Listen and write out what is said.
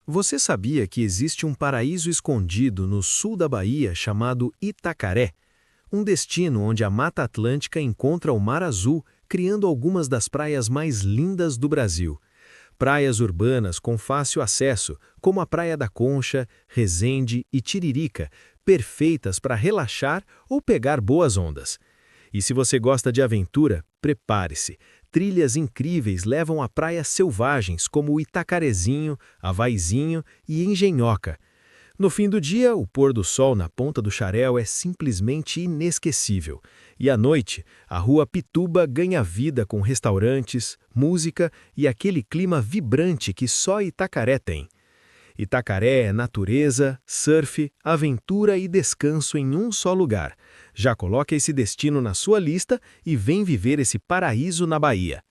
Você sabia que existe um paraíso escondido no sul da Bahia chamado Itacaré? Um destino onde a Mata Atlântica encontra o Mar Azul, criando algumas das praias mais lindas do Brasil. Praias urbanas com fácil acesso, como a Praia da Concha, Resende e Tiririca, perfeitas para relaxar ou pegar boas ondas. E se você gosta de aventura, prepare-se. Trilhas incríveis levam a praias selvagens como o Itacarezinho, Havaizinho e Engenhoca. No fim do dia, o pôr do sol na Ponta do Xarel é simplesmente inesquecível. E à noite, a Rua Pituba ganha vida com restaurantes, música e aquele clima vibrante que só Itacaré tem. Itacaré é natureza, surf, aventura e descanso em um só lugar. Já coloque esse destino na sua lista e vem viver esse paraíso na Bahia.